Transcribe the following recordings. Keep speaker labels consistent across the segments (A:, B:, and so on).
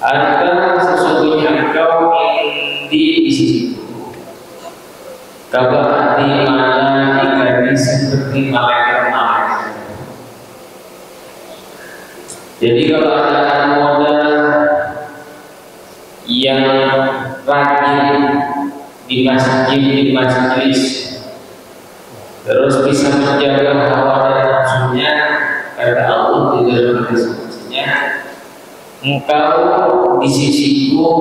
A: Anta sesungguhnya engkau indi di sisiku, kabahati malaikati seperti malaikat-malaikat. Jadi kalau ada modal yang rajin di masjid, di majelis, terus bisa menjaga hawa dan nafsunya, kata Allah di dalam hadis-hadisnya, engkau di sisiku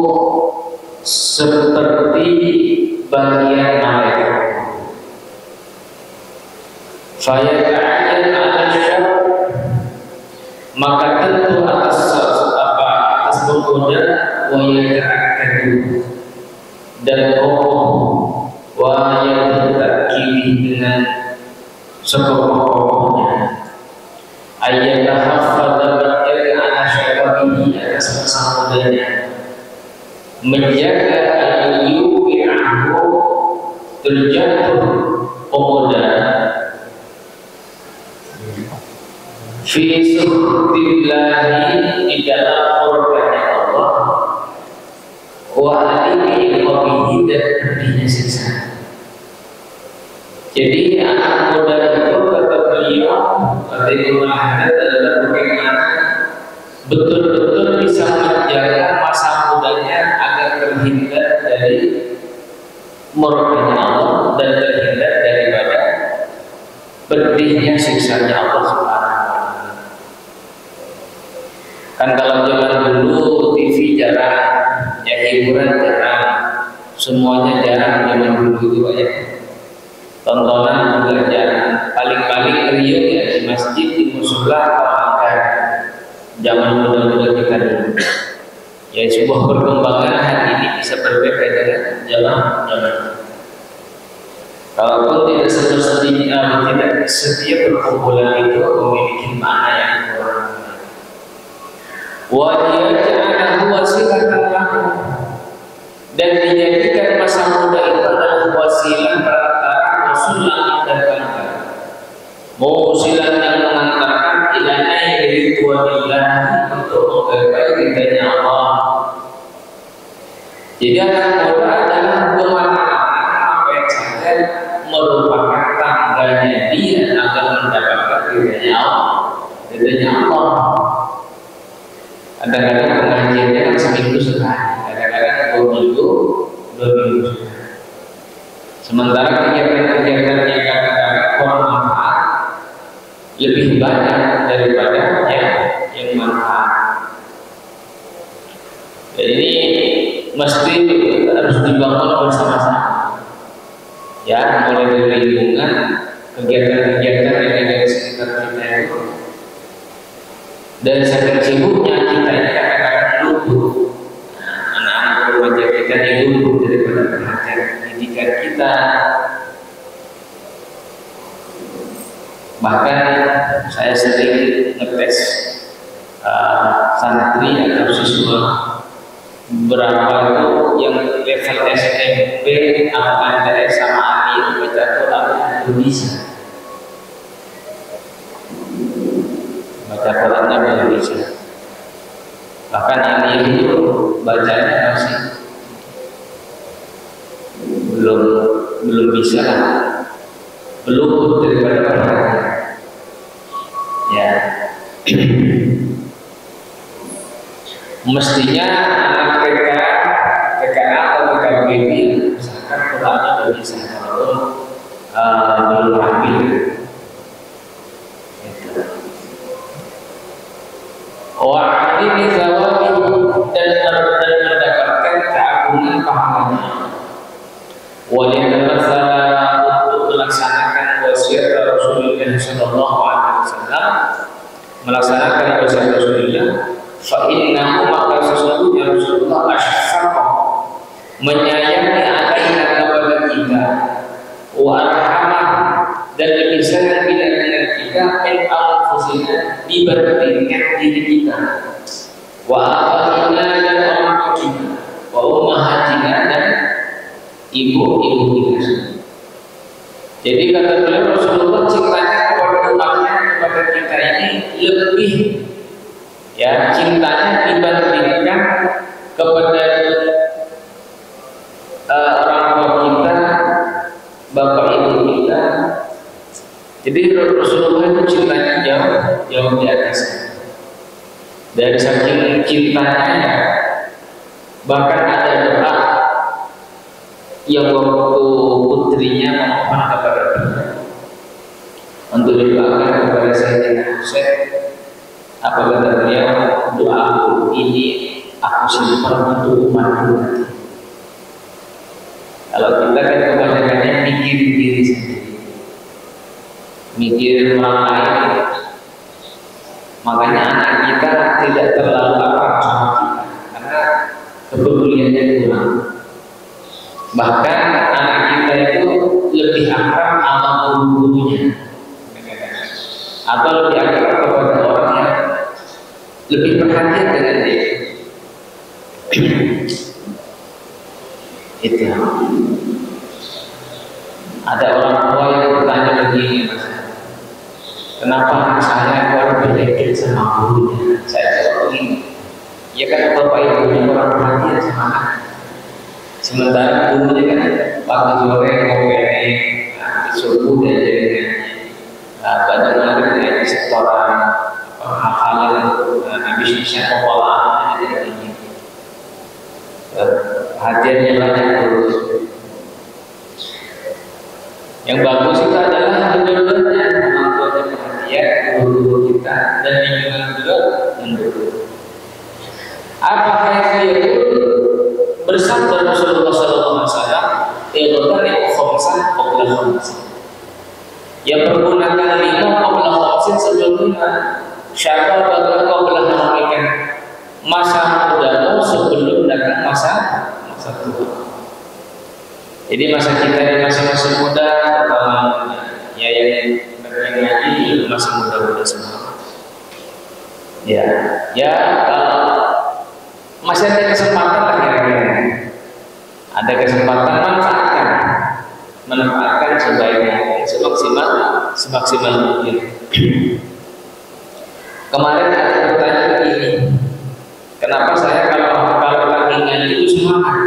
A: seperti bagian malaikat. Fayata'ayyan ala syar, maka tentu atas penggoda wa yata'akkadu dan kokoh wa yata'kidi dengan sekokoh-kokohnya ayyata hafadha menjaga ala syababihi atas masa mudanya, menjaga al-yubi'ahu terjatuh pemuda fi suhtillahi di dalam murkanya Allah wa alihi qabihi dan pedihnya siksa. Jadi anak muda itu kata beliau, kata Ibnu Hajar adalah bagaimana betul-betul bisa menjaga masa mudanya agar terhindar dari murkanya Allah dan terhindar daripada pedihnya siksanya Allah Subhanahu wa taala. Kan kalau zaman dulu TV jarang, ya hiburan jarang, semuanya jarang zaman dulu itu aja. Tontonan juga jarang, paling-paling riuh ya di masjid, di musola, kalau zaman muda-muda kita dulu. Ya sebuah perkembangan hari ini bisa berbeda dengan zaman. Kalaupun tidak setiap perkumpulan itu memiliki makna yang kurang. Wa yaj'alahu wasilatan lahu, dan dijadikan masa muda itu adalah wasilah perantara usulan dan bangga, musilan yang mengantarkan ilahnya dari tuanillah untuk menggapai ridhanya Allah. Jadi anak muda adalah kemana-mana apa yang saja merupakan tangganya dia agar mendapatkan ridhanya Allah. Kadang-kadang pengajiannya kan seminggu sekali, kadang-kadang 2 minggu sekali. Sementara kegiatan-kegiatan yang kadang-kadang kurang manfaat lebih banyak daripada yang manfaat. Jadi ini mesti harus dibangun bersama-sama. Ya, mulai dari lingkungan, kegiatan-kegiatan yang ada di sekitar kita itu. Dan saking sibuknya kita ini kadang-kadang luput. Anak-anak remaja kita ini luput daripada perhatian pendidikan kita. Bahkan saya sering ngetes santri atau siswa berapa itu yang level SMP antara sama Ali baca Quran itu bisa. Baca Qurannya belum bisa. Bahkan Ali itu bacanya masih belum bisa lah. Belum daripada perhatian. Ya. Mestinya anak TK atau TKBB misalkan Qurannya belum bisa, walaupun belum hamil. Wah ini zawabi dan mendapatkan keagungan pahalanya. Walian masalah untuk melaksanakan wasiat Rasulullah Sallallahu Alaihi Wasallam, melaksanakan wasiat Rasulullah. Fa'innahu maka sesungguhnya Rasulullah asyfaqa menyayangi alaina kepada kita, wa arhamah dan lebih sayang dengan kita min anfusina dibandingkan diri kita, wa abaina dan orang tua kita, wa ummahatina dan ibu-ibu kita. Jadi kata beliau Rasulullah cintanya kepada umatnya, kepada kita ini lebih Ya, cintanya dibandingkan kepada orang tua kita, bapak ibu kita. Jadi Rasulullah itu cintanya jauh di atas. Dari saking cintanya, bahkan ada doa yang waktu putrinya memohon kepada kita untuk didoakan kepada Sayyidina Husain. Apa kata beliau? Doaku ini aku simpan untuk umatku nanti. Kalau kita kan kebanyakannya mikirin diri sendiri, mikirin orang lain, makanya anak kita tidak terlalu akrab sama kita karena kepeduliannya kurang. Bahkan anak kita itu lebih akrab sama guru-gurunya, atau lebih akrab kepada orang yang lebih perhatian dengan dia. Itu. Ada orang tua yang bertanya begini, kenapa anak saya kok lebih sama gurunya? Saya jawab begini, ya kan bapak ibunya kurang perhatian sama anak. Sementara gurunya kan waktu sore ngopi, subuh dan jadi banyak banget dari setoran hafalan, habis bisa kepala jadi ini. Perhatiannya banyak terus. Yang bagus itu adalah benar-benarnya orang tuanya perhatian, guru-guru kita dan lingkungan juga mendukung. Apa itu bersabda Rasulullah SAW? Ilmukan khomsan qabla khomsan. Yang pergunakan 5 qabla khomsin sebelumnya. Syabab qabla hakikan. Masa mudamu sebelum datang masa tua. Jadi masa kita ini masih muda, pertama ya yang ngaji masih muda-muda semua. Ya kalau masih ada kesempatan lah kira-kira. Ada kesempatan manfaatkan sebaiknya, semaksimal mungkin. Kemarin ada pertanyaan begini, kenapa saya kalau lagi ngaji itu semangat?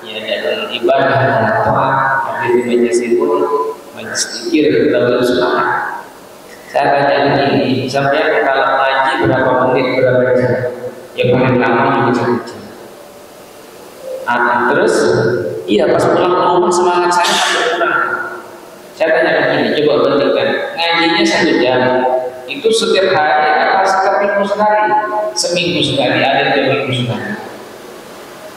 A: Ya dalam ibadah dan doa, habis majelis ilmu, majelis zikir, kita semangat. Saya tanya begini, sampai kalau ngaji berapa menit, berapa jam? Yang paling lama juga 1 jam. Terus, iya pas pulang ke rumah semangat saya berkurang. Saya tanya begini, coba bandingkan, ngajinya 1 jam, itu setiap hari apa setiap minggu sekali? Seminggu sekali, ada 2 minggu sekali.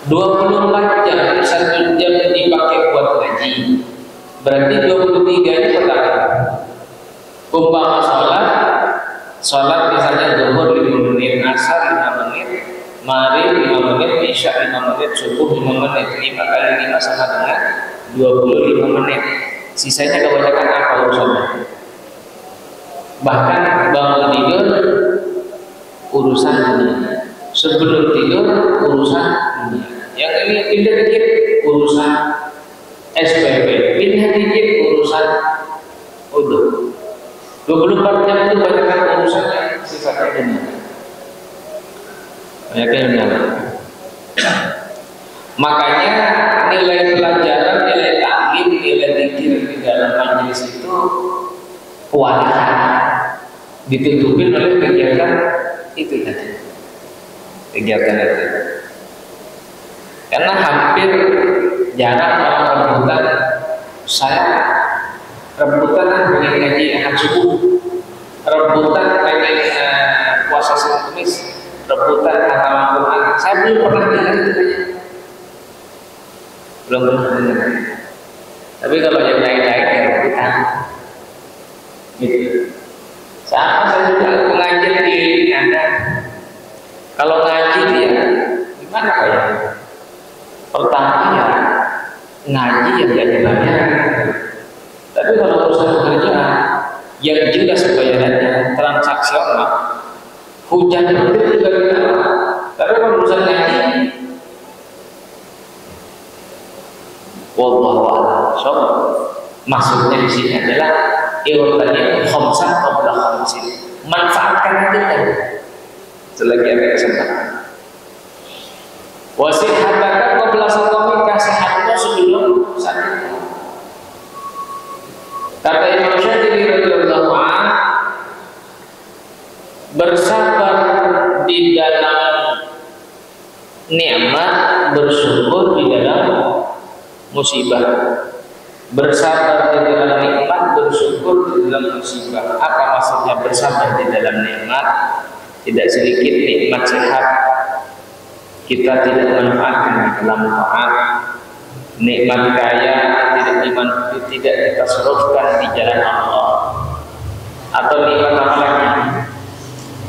A: 24 jam, 1 jam dipakai buat ngaji, berarti 23 nya pertama. Umpama sholat misalnya zuhur 5 menit, asar 5 menit, maghrib 5 menit, isya 5 menit, subuh 5 menit, 5 kali 5 sama dengan 25 menit. Sisanya kebanyakan apa urusannya? Bahkan bangun tidur urusan dunia, sebelum tidur urusan dunia. Yang ini pindah dikit urusan SPP, pindah dikit urusan udah 24 jam itu banyakkan urusan yang sifatnya dunia. Banyaknya dunia. Makanya nilai pelajaran, nilai taklim, nilai zikir di dalam majelis itu kewalahan ditutupin oleh kegiatan itu tadi. Kegiatan itu. Karena hampir jarang orang rebutan, saya rebutan pengen ngaji ahad subuh, rebutan pengen puasa Senin Kamis, rebutan khatam Quran. Saya belum pernah dengar itu aja. Belum pernah dengar. Tapi kalau yang lain-lain ya rebutan. Gitu. Sama saya juga pengajian di Anda. Kalau ngaji dia gimana ya? Pertama ya ngaji yang jadi pelajaran. Tapi kalau urusan pekerjaan yang jelas bayarannya transaksional, hujan itu juga tidak. Tapi kalau urusan ngaji, wallahu a'lam. So, maksudnya di sini adalah ilmu tadi khamsan qabla khamsin. Manfaatkan itu kan. selagi ada kesempatan. Wasihataka qabla saqamika, sehatmu sebelum sakit. Kata Imam Syafi'i radhiyallahu anhu, bersabar di dalam nikmat, bersyukur di dalam musibah. Bersabar di dalam nikmat, bersyukur di dalam musibah. Apa maksudnya bersabar di dalam nikmat? Tidak sedikit nikmat sehat kita tidak manfaatkan di dalam taat. Nikmat kaya tidak kita serufkan di jalan Allah. Atau nikmat apa lagi?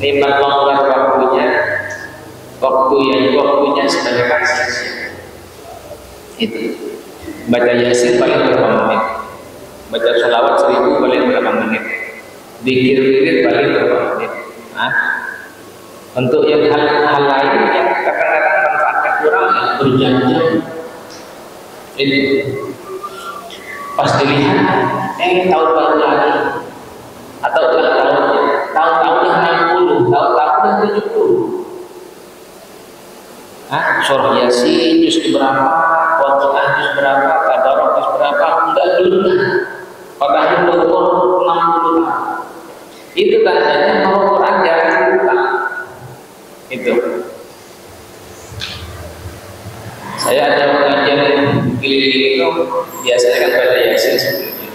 A: Nikmat longgar waktunya sebanyak sia-sia. Itu. Baca Yasin paling berapa menit? Baca sholawat 1000 paling berapa menit? Zikir paling berapa menit? Untuk yang hal lain yang kadang-kadang manfaatnya kurang, berjam-jam. Itu pas dilihat, tahun baru lagi, atau tahun dah 60, tahun dah 70. Surah Yasin juz berapa, Waqiah juz berapa, Tabarok juz berapa, enggak dulu. Padahal umur 60 tahun. Itu tandanya bahwa Quran jarang dibuka. Itu. Saya ada pengajian keliling itu biasanya kan pada Yasin sebelumnya.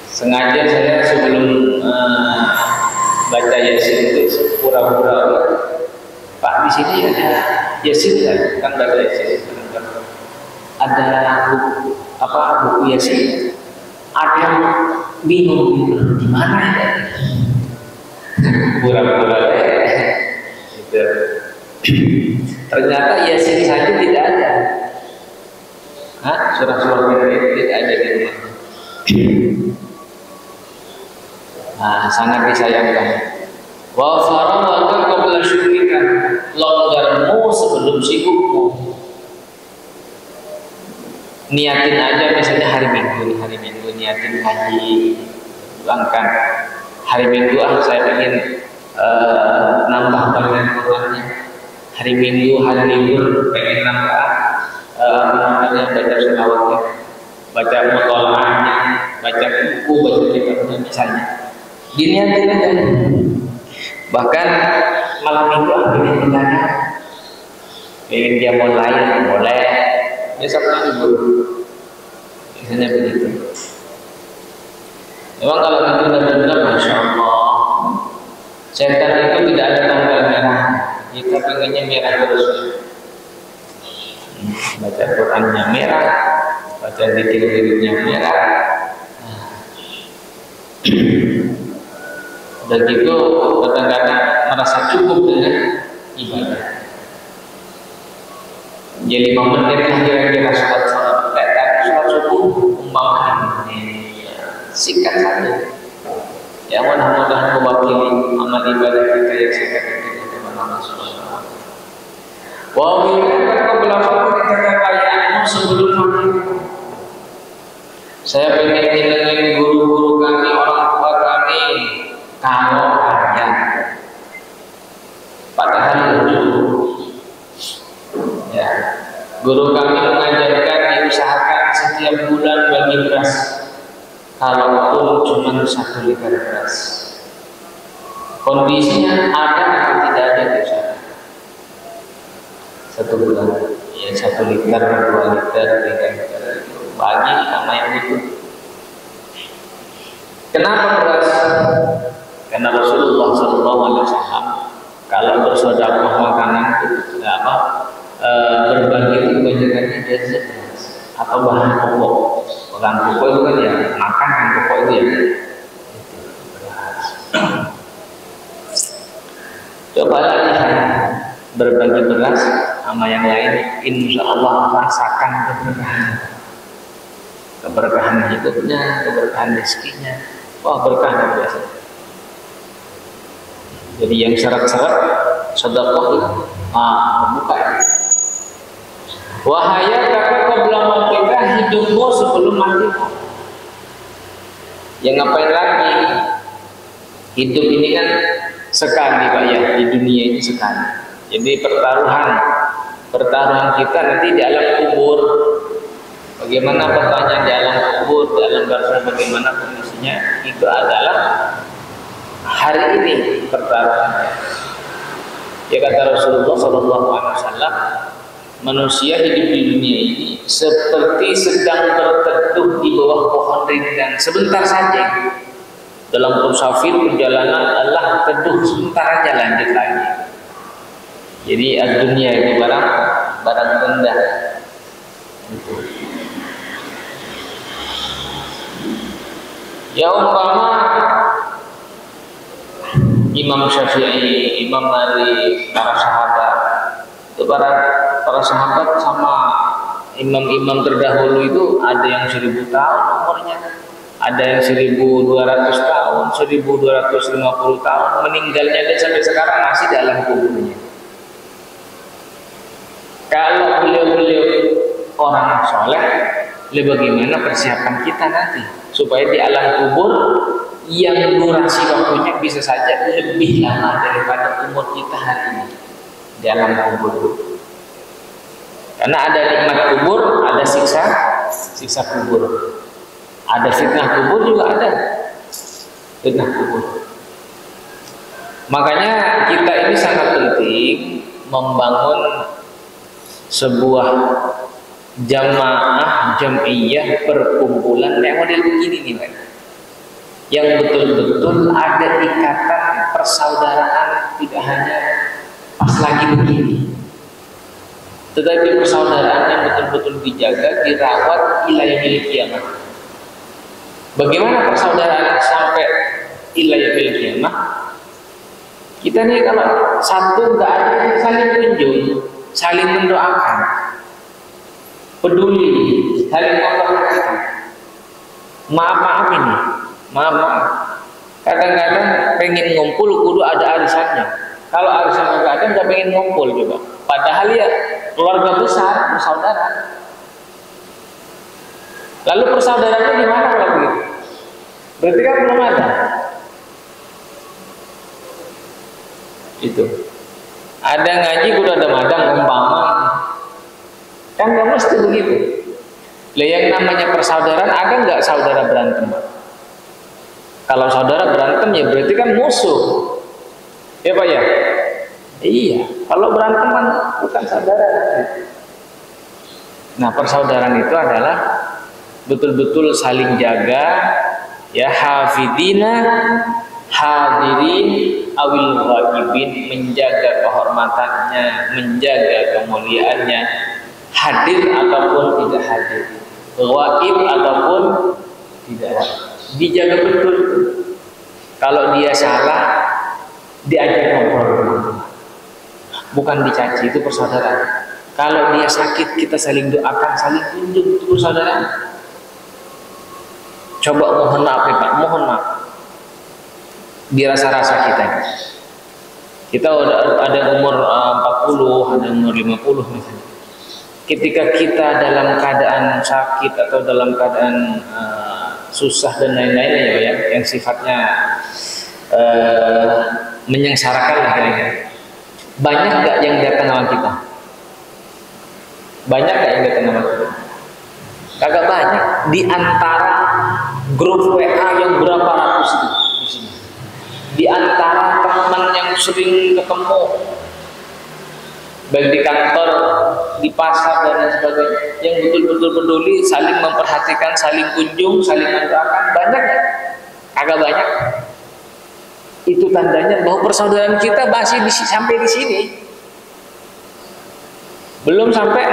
A: Sengaja saya sebelum baca Yasin itu pura-pura, Pak, di sini ada Yasin kan baca Yasin. Ada buku Yasin. Ada yang bingung di mana ya? Pura-pura itu. Ternyata Yasin saja tidak ada. Surah-surah itu tidak ada di rumah. Sangat disayangkan. Wa faragha qabla syukrika, longgarmu sebelum sibukmu. Niatin aja misalnya hari Minggu niatin haji, luangkan hari Minggu saya ingin nambah bacaan Qurannya. Hari Minggu hari libur pengen nambah baca sholawatnya, baca mutola'ahnya, baca buku, baca kitabnya misalnya. Diniatin aja. Bahkan malam Minggu pengen mendadak, pengen dia mulai boleh. Besoknya libur, misalnya begitu. Memang kalau itu benar-benar Masya Allah, setan itu tidak ada tanggal merah. Kita pengennya merah terus. Baca Qurannya merah, baca zikir-zikirnya merah. Dan gitu kadang-kadang merasa cukup dengan ibadah. Jadi 5 menit kira-kira sholat subuh umpamanya singkat saja. Ya mudah-mudahan mewakili amal ibadah kita yang singkat itu kepada Allah Subhanahu wa taala. Wa bika belakang kekayaanmu sebelum mati. Saya pengen nyenengin guru-guru kami, orang tua kami kalau kaya. Padahal ya, guru kami mengajarkan diusahakan setiap bulan bagi beras, kalaupun cuma 1 liter beras. Kondisinya ada atau tidak ada diusahakan 1 bulan, ya 1 liter, 2 liter, 3 liter bagi sama yang butuh. Kenapa beras? Karena Rasulullah SAW kalau bersedekah makanan itu berbagi itu kebanyakannya dari beras atau bahan pokok. Bahan pokok itu kan ya makan kan pokok itu ya. Coba lihat berbagi beras sama yang lain, insya Allah rasakan keberkahan hidupnya, keberkahan rezekinya. Wah, berkah luar biasa. Jadi yang syarat-syarat sedekah itu buka. Wahaya kakak qabla mautika, hidupmu sebelum mati. Ya ngapain lagi? Hidup ini kan sekali Pak ya, di dunia ini sekali. Jadi pertaruhan kita nanti di alam kubur. Bagaimana pertanyaan di alam kubur, di alam barzakh, bagaimana kondisinya, itu adalah hari ini pertaruhannya. Ya kata Rasulullah SAW, manusia hidup di dunia ini seperti sedang berteduh di bawah pohon rindang sebentar saja. Dalam musafir perjalanan Allah teduh sebentar aja, lanjut lagi. Jadi dunia ini barang rendah. Ya umpama Imam Syafi'i, Imam Malik, para sahabat, itu para sahabat sama imam-imam terdahulu itu ada yang 1000 tahun umurnya, ada yang 1200 tahun, 1250 tahun, meninggalnya dia sampai sekarang masih dalam kuburnya. Kalau beliau-beliau orang soleh, bagaimana persiapan kita nanti supaya di alam kubur yang durasi waktunya bisa saja lebih lama daripada umur kita hari ini di alam kubur. Karena ada nikmat kubur, ada siksa kubur, ada fitnah kubur, juga ada fitnah kubur. Makanya kita ini sangat penting membangun sebuah jam'iyah perkumpulan yang model begini nih Pak, yang betul-betul ada ikatan persaudaraan, tidak hanya pas lagi begini, tetapi persaudaraan yang betul-betul dijaga, dirawat ila yaumil qiyamah. Bagaimana persaudaraan sampai ila yaumil qiyamah? Kita nih kalau satu nggak ada, saling kunjung, saling mendoakan, peduli, saling memperhatikan. Maaf ini, maaf. Kadang-kadang pengen ngumpul kudu ada arisannya. Kalau arisannya nggak ada, nggak pengen ngumpul coba. Padahal ya keluarga besar, bersaudara. Lalu persaudaraannya gimana kalau begitu? Berarti kan belum ada. Itu. Ada ngaji kudu ada madang umpama. Kan nggak mesti begitu. Lah yang namanya persaudaraan, ada nggak saudara berantem? Kalau saudara berantem ya berarti kan musuh. Ya Pak ya? Iya. Kalau berantem kan bukan saudara. Nah persaudaraan itu adalah betul-betul saling jaga, ya, hafidina hadirin awil ghaibin, menjaga kehormatannya, menjaga kemuliaannya, hadir ataupun tidak hadir, ghaib ataupun tidak hadir, dijaga betul. Kalau dia salah, diajak ngobrol, bukan dicaci, itu persaudaraan. Kalau dia sakit, kita saling doakan, saling kunjung, itu persaudaraan. Coba mohon maaf ya Pak, mohon maaf. Dirasa-rasa kita udah ada umur 40, ada umur 50 misalnya. Ketika kita dalam keadaan sakit atau dalam keadaan susah dan lain-lainnya ya, yang sifatnya menyengsarakan lah kira-kira. Banyak gak yang datang sama kita? Banyak gak yang datang sama kita? Kagak banyak. Di antara grup WA yang berapa ratus itu di sini, di antara teman yang sering ketemu baik di kantor, di pasar dan lain sebagainya, yang betul-betul peduli, saling memperhatikan, saling kunjung, saling mendoakan, banyak ya? Agak banyak. Itu tandanya bahwa persaudaraan kita masih sampai di sini, belum sampai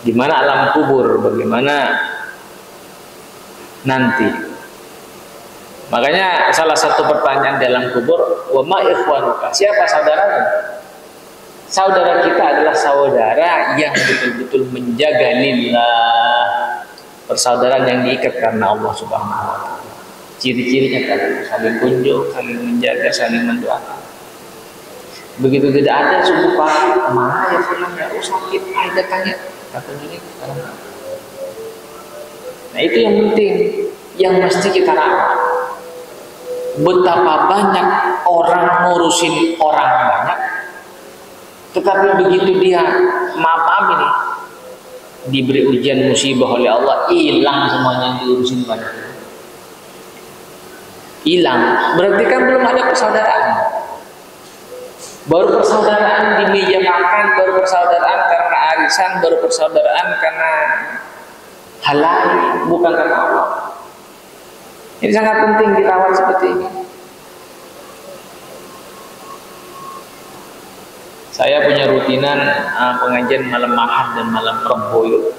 A: gimana alam kubur, bagaimana nanti. Makanya salah satu pertanyaan dalam kubur, wa ma ikhwanuka, siapa saudaramu? Saudara kita adalah saudara yang betul-betul menjaga lillah, persaudaraan yang diikat karena Allah Subhanahu wa taala. Ciri-cirinya kan saling kunjung, saling menjaga, saling mendoakan. Begitu tidak ada subuh pagi, mana ya pulang ya, sakit, ada tanya, katanya ini. Nah itu yang penting, yang mesti kita rawat. betapa banyak orang ngurusin orang banyak, tetapi begitu dia maaf ini diberi ujian musibah oleh Allah, hilang semuanya yang diurusin banyak. Hilang, berarti kan belum ada persaudaraan. Baru persaudaraan di meja makan, baru persaudaraan karena arisan, baru persaudaraan karena halal, bukan karena Allah. Ini sangat penting dirawat seperti ini. Saya punya rutinan pengajian malam Ahad dan malam Rabu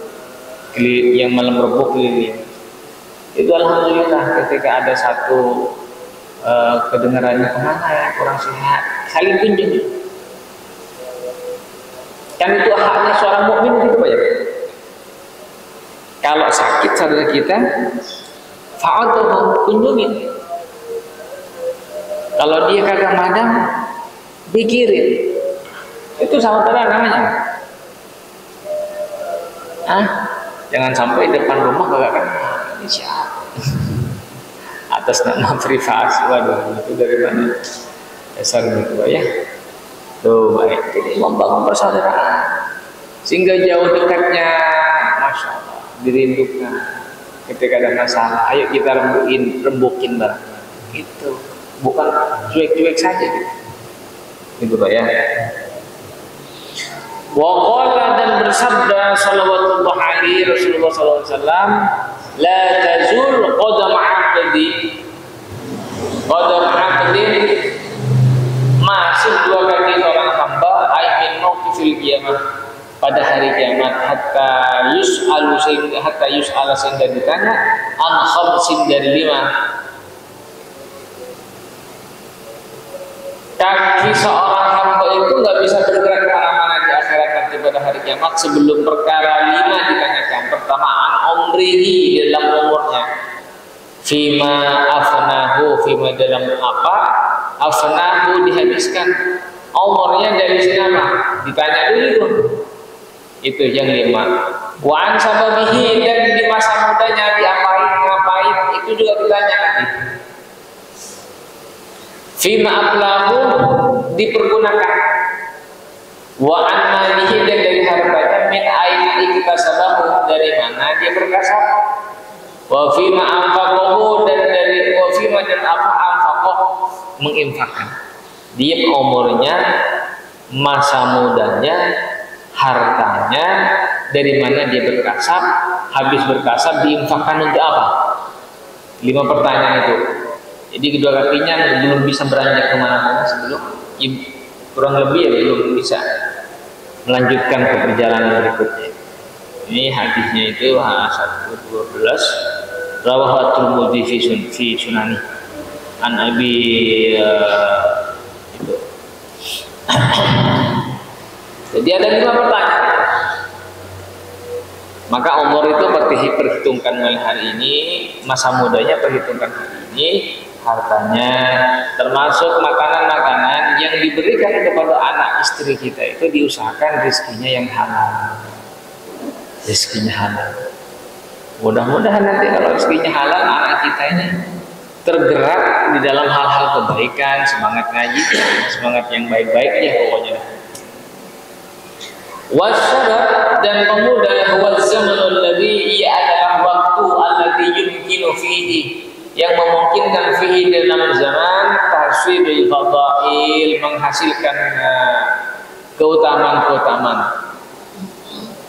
A: yang malam Rabu keliling. Itu alhamdulillah ketika ada satu kedengarannya kemana ya kurang sehat, saling kunjung. Kan itu haknya seorang mukmin gitu Pak ya. Kalau sakit saudara kita, fa'atuhu, kunjungin. Kalau dia kagak madam, pikirin. Itu saudara namanya. Jangan sampai depan rumah kagak kenal. Ini siapa? Atas nama privasi. Waduh, itu dari mana? Dasar gitu Pak ya. Tuh baik. Jadi membangun persaudaraan sehingga jauh dekatnya, masya Allah, dirindukan. Ketika ada masalah, ayo kita rembukin bareng. Itu bukan cuek-cuek saja gitu. Itu Pak ya. Waqala, dan bersabda sallallahu alaihi Rasulullah sallallahu alaihi wasallam, la tazul qadam 'abdin masih dua kaki seorang hamba min mauqifil qiyamah, pada hari kiamat, hatta yus'ala sehingga ditanya an khamsin, dari 5. Kaki seorang hamba itu nggak bisa bergerak kemana-mana di akhirat nanti pada hari kiamat sebelum perkara 5 ditanyakan. Pertama, an umrihi, dalam umurnya, fima afnahu, fima dalam apa afnahu dihabiskan, umurnya dari siapa, ditanya dulu itu yang 5. Wa an sababihi, dan di masa mudanya ngapain, itu juga ditanya nanti. Fima aflahu, dipergunakan. Wa an malihi, dan dari hartanya, min aini iktasabahu, dari mana dia berkasab. Wa fima anfaqahu, dan dari wa fima, dan apa anfaqah, menginfakkan. Dia umurnya, masa mudanya, hartanya, dari mana dia berkasab, habis berkasab diinfakkan untuk apa? 5 pertanyaan itu. Jadi kedua kakinya belum bisa beranjak kemana-mana sebelum, kurang lebih ya belum bisa melanjutkan ke perjalanan berikutnya. Ini hadisnya itu 112, rawahu at-Tirmidzi fi sunani an Abi itu. Jadi ada 5 pertanyaan. Maka umur itu perhitungkan mulai hari ini, masa mudanya perhitungkan hari ini, hartanya, termasuk makanan-makanan yang diberikan kepada anak istri kita itu diusahakan rezekinya yang halal. Rezekinya halal. Mudah-mudahan nanti kalau rezekinya halal, anak kita ini tergerak di dalam hal-hal kebaikan, semangat ngaji, semangat yang baik-baik ya pokoknya. Wasyarab, dan pemuda, huwa zamanul ladzi, ia adalah waktu alladzi yumkinu fihi, yang memungkinkan fihi dalam zaman tahsilul fadail, menghasilkan keutamaan-keutamaan.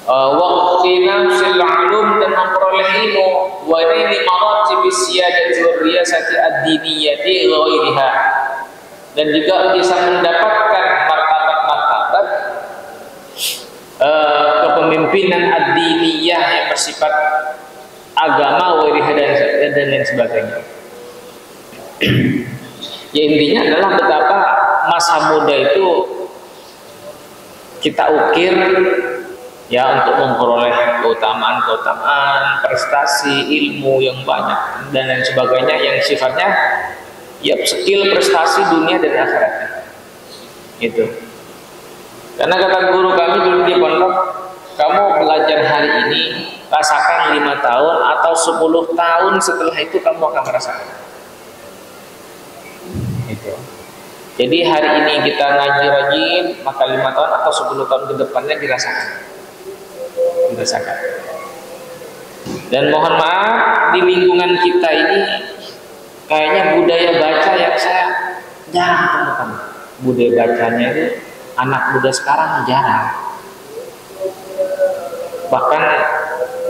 A: Waqti nafsil ulum, dan memperoleh ilmu. Wa ini maratibis siyadati wa riyasati ad-diniyati ghairiha, dan juga bisa mendapatkan martabat-martabat kepemimpinan ad-diniyah yang bersifat agama, wairiha, dan lain sebagainya. Ya intinya adalah betapa masa muda itu kita ukir ya untuk memperoleh keutamaan, prestasi, ilmu yang banyak dan lain sebagainya yang sifatnya ya skill, prestasi dunia dan akhiratnya. Itu. Karena kata guru kami dulu di pondok, kamu belajar hari ini, rasakan 5 tahun atau 10 tahun setelah itu kamu akan merasakan. Jadi hari ini kita ngaji rajin, maka 5 tahun atau 10 tahun ke depannya dirasakan. Dan mohon maaf, di lingkungan kita ini kayaknya budaya baca yang saya jarang temukan. Budaya bacanya itu anak muda sekarang jarang. Bahkan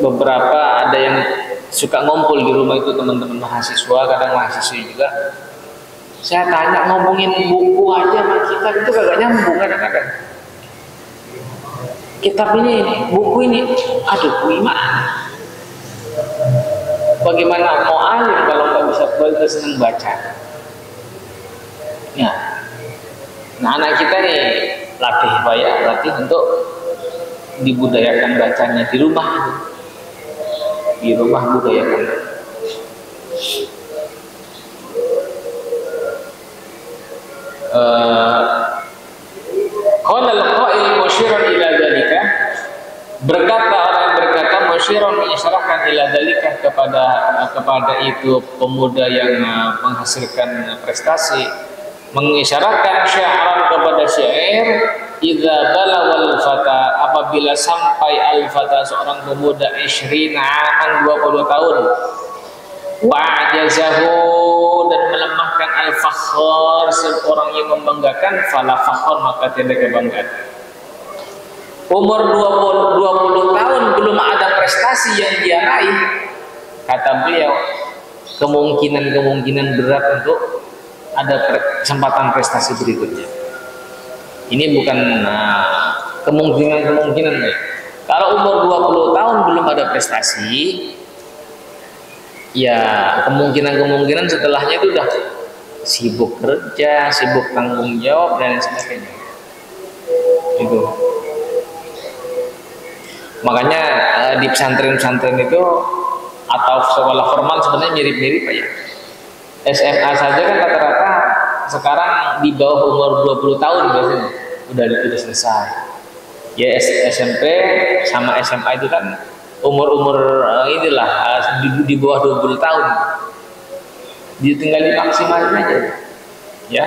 A: beberapa ada yang suka ngumpul di rumah itu, teman-teman mahasiswa, kadang mahasiswi juga. Saya tanya, ngomongin buku aja sama kita itu kagak nyambung kadang-kadang. Kitab ini, buku ini, aduh gimana? Bagaimana mau alim kalau nggak bisa senang baca? Ya, nah anak kita nih latih untuk dibudayakan bacanya di rumah, budayakan. Qala al-qa'il musyiran ila dzalika, berkata orang yang berkata musyiran mengisyaratkan ila dzalika kepada itu pemuda yang menghasilkan prestasi, mengisyaratkan syi'ran kepada syair, idza balawal fata, apabila sampai al-fata seorang pemuda 20 aman 20 tahun, wa'jazahu dan melemahkan al-fakhr seorang yang membanggakan, fala fakhr maka tidak kebanggaan. Umur 20 tahun belum ada prestasi yang dia raih, kata beliau, kemungkinan berat untuk ada kesempatan prestasi berikutnya. Ini bukan kemungkinan. Kalau umur 20 tahun belum ada prestasi, ya kemungkinan setelahnya itu udah sibuk kerja, sibuk tanggung jawab dan sebagainya. Itu. Makanya di pesantren itu atau sekolah formal sebenarnya mirip-mirip ya. SMA saja kan rata-rata sekarang di bawah umur 20 tahun biasanya udah selesai. Ya SMP sama SMA itu kan umur inilah di bawah 20 tahun. Dia tinggal dimaksimalin aja. Ya.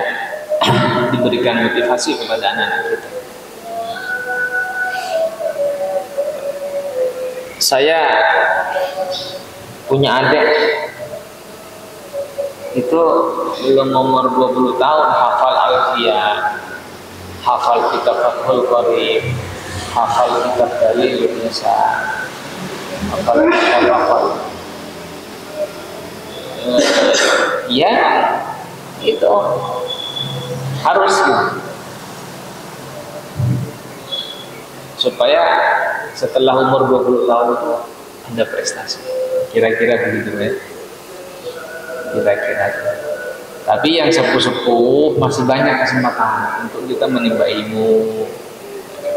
A: Diberikan motivasi kepada anak-anak kita. Saya punya adik itu belum umur 20 tahun hafal Alfiyah, hafal kitab Fathul Qorib, hafal kitab dalil biasa, hafal kitab ya itu harus supaya setelah umur 20 tahun itu ada prestasi, kira-kira begitu ya. Kira-kira. Tapi yang sepuh-sepuh masih banyak kesempatan untuk kita menimba ilmu,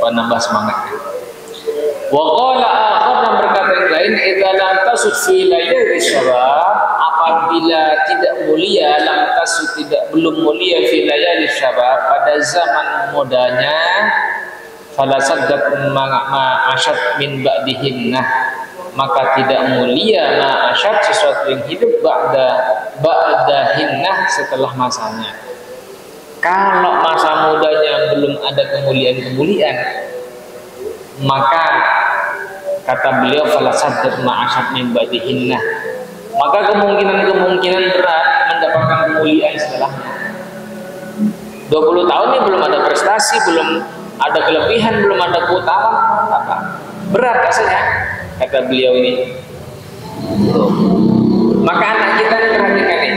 A: menambah semangat. Wa qala akhar, dan berkata yang lain, idza lam tasud fi layli syabab, apabila tidak mulia, lam tasud belum mulia fi layli syabab pada zaman mudanya, fala saddat ma'asyad min ba'dihinnah, maka tidak mulia ma'asyad sesuatu yang hidup ba'dahinnah setelah masanya. Kalau masa mudanya belum ada kemuliaan, maka kata beliau fala saddat ma'asyad min ba'dihinnah, maka kemungkinan berat mendapatkan kemuliaan setelahnya. 20 tahun ini belum ada prestasi, belum ada kelebihan, belum ada keutamaan, apa? Berat rasanya, kata beliau ini. Maka anak kita ini perhatikan nih,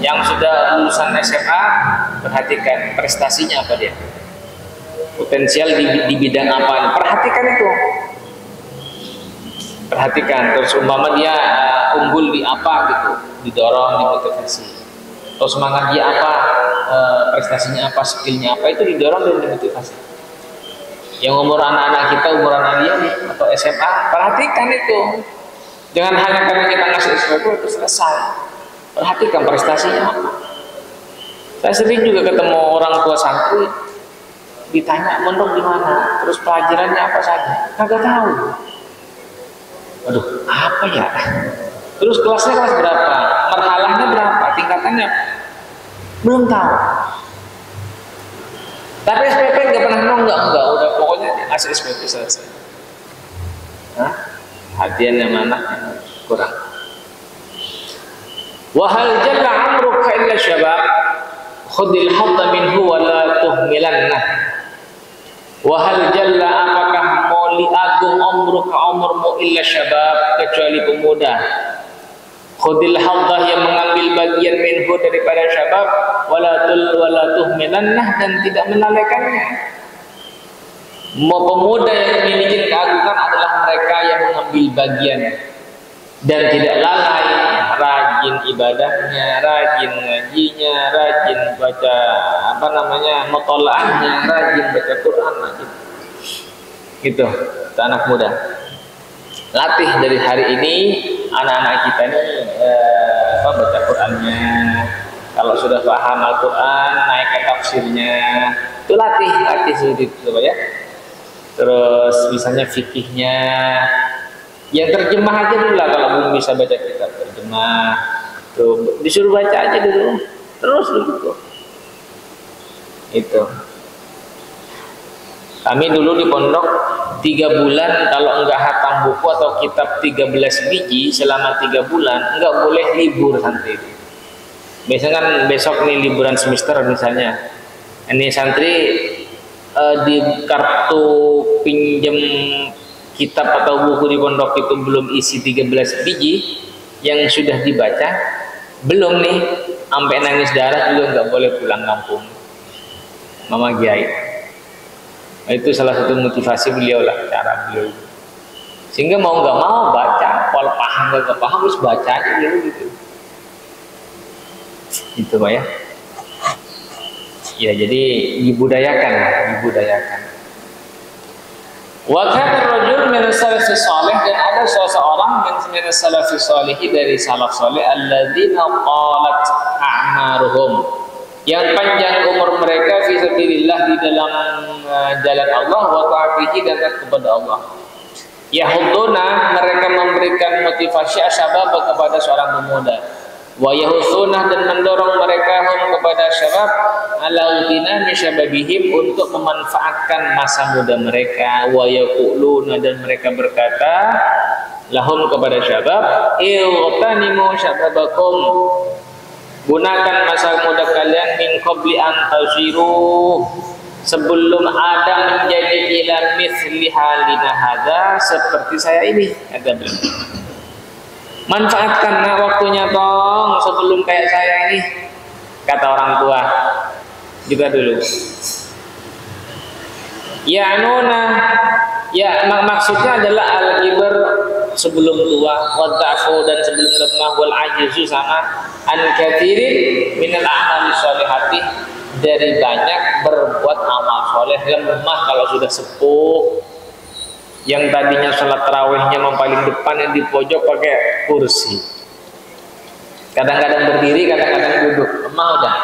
A: yang sudah lulusan SMA, perhatikan prestasinya apa dia, potensial di bidang apa, perhatikan itu. Perhatikan, terus umpama dia unggul di apa gitu, didorong, dimotivasi. Terus semangat dia apa, prestasinya apa, skillnya apa, itu didorong dan dimotivasi. Yang umur anak-anak kita, umuran dia atau SMA, perhatikan itu. Jangan hanya karena kita ngasih sesuatu itu selesai. Perhatikan prestasinya apa. Saya sering juga ketemu orang tua santri, ditanya mondok di mana, terus pelajarannya apa saja, kagak tahu. Aduh, apa ya? Terus kelasnya kelas berapa? Marhalahnya berapa? Tingkatannya belum tahu. Tapi SPP nggak pernah nunggak, enggak, udah pokoknya asal SPP selesai. Hah? Hadian yang mana kurang. Wahal jalla amruka illa syabab khudil hadda minhu wa la tuhmilanna. Wahal jalla apakah moli agung umruka umurmu illa syabab kecuali pemuda. Khudil hadda yang mengambil bagian minhu daripada syabab wala tuhmilanna dan tidak melalaikannya. Pemuda yang memiliki keagungan adalah mereka yang mengambil bagian dan tidak lalai, rajin ibadahnya, rajin ngajinya, rajin baca mutolaahnya, rajin baca Quran, gitu. Itu anak muda. Latih dari hari ini anak-anak kita ini baca Qurannya. Kalau sudah paham Al-Quran, naik ke tafsirnya, itu latih seperti itu ya. Terus misalnya fikihnya, yang terjemah aja dulu lah, kalau belum bisa baca kitab terjemah, tuh disuruh baca aja dulu, terus begitu. Itu. Kami dulu di pondok 3 bulan kalau enggak hatam buku atau kitab 13 biji selama 3 bulan enggak boleh libur santri. Biasanya kan besok nih liburan semester misalnya, ini santri di kartu pinjam kitab atau buku di pondok itu belum isi 13 biji yang sudah dibaca, belum nih, sampai nangis darah juga nggak boleh pulang kampung. Mama Kiai, itu salah satu motivasi beliau lah, cara beliau, sehingga mau nggak mau baca, kalau paham nggak paham harus baca aja dulu gitu. Itu Pak ya. Ya, jadi dibudayakan. Wa kana rajul min as-salafis salih, dan ada seseorang min as-salafis salih dari salaf saleh alladzina qalat a'maruhum, yang panjang umur mereka fi sabilillah di dalam jalan Allah wa ta'atihi dan kepada Allah. Yahudduna, mereka memberikan motivasi asyabab kepada seorang pemuda. Wa yahusuna, dan mendorong mereka kepada syabab ala udinami syababihim, untuk memanfaatkan masa muda mereka. Wa yaquluna, dan mereka berkata lahum kepada syabab, iqtanimu syababakum, gunakan masa muda kalian min qabli an taziru, sebelum ada menjadi ila mithli halina hadza, seperti saya ini, kata beliau. Manfaatkan waktunya tong sebelum kayak saya ini, kata orang tua juga dulu. Ya nuna, ya maksudnya adalah al-kibar, sebelum tua, wad'afu, dan sebelum lemah, wal ajizu, sama an katsirin minal a'mali sholihati, dari banyak berbuat amal soleh. Lemah kalau sudah sepuh, yang tadinya sholat tarawihnya paling depan, yang di pojok pakai kursi, kadang-kadang berdiri, kadang-kadang duduk, lemah udah.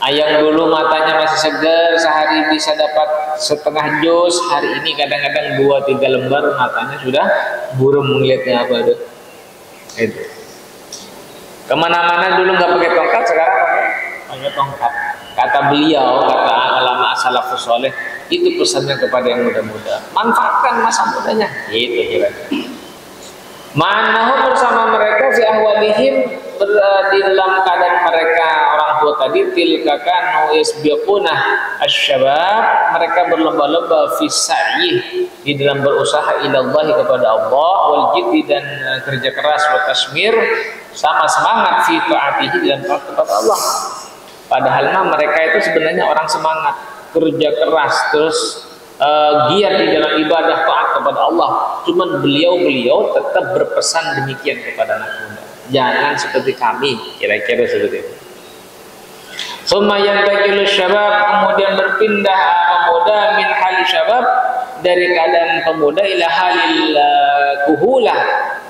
A: Yang dulu matanya masih segar, sehari bisa dapat setengah juz, hari ini kadang-kadang 2-3 lembar matanya sudah buram melihatnya apa tuh. Itu. Kemana-mana dulu nggak pakai tongkat, sekarang pakai tongkat. Kata beliau, kata ulama salafus saleh, itu pesannya kepada yang muda-muda, manfaatkan masa mudanya. Itu kira-kira. Manahu, bersama mereka fi ahwalihim, di dalam keadaan mereka orang tua tadi, tilka kanu yasbiquna asyabab, mereka berlomba-lomba fi sa'yi, di dalam berusaha ilallahi, kepada Allah, wal jiddi, dan kerja keras, wa tasmir, sama semangat fi ta'atihi, dalam taat kepada Allah. Padahal mereka itu sebenarnya orang semangat, kerja keras, terus giat di dalam ibadah taat kepada Allah. Cuman beliau tetap berpesan demikian kepada anak muda, jangan seperti kami, kira-kira seperti itu. Summa yantaqilu syabab, kemudian berpindah pemuda min hal syabab, dari keadaan pemuda, ila halil kuhulah,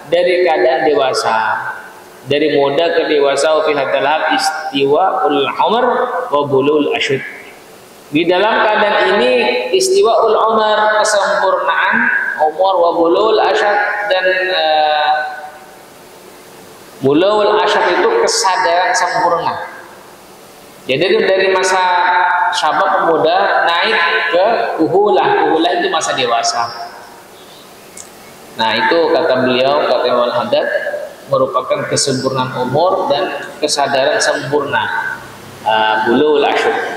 A: dari keadaan dewasa. Dari muda ke dewasa, fi hadzal istiwaul umar wa bulul asyud. Di dalam keadaan ini istiwaul umar, kesempurnaan umur, wa bulul asyud, dan bulul asyud itu kesadaran sempurna. Jadi dari masa syabab pemuda naik ke kuhulah. Kuhulah itu masa dewasa. Nah itu kata beliau, kata Imam Al-Haddad, merupakan kesempurnaan umur dan kesadaran sempurna. Bulul asyur.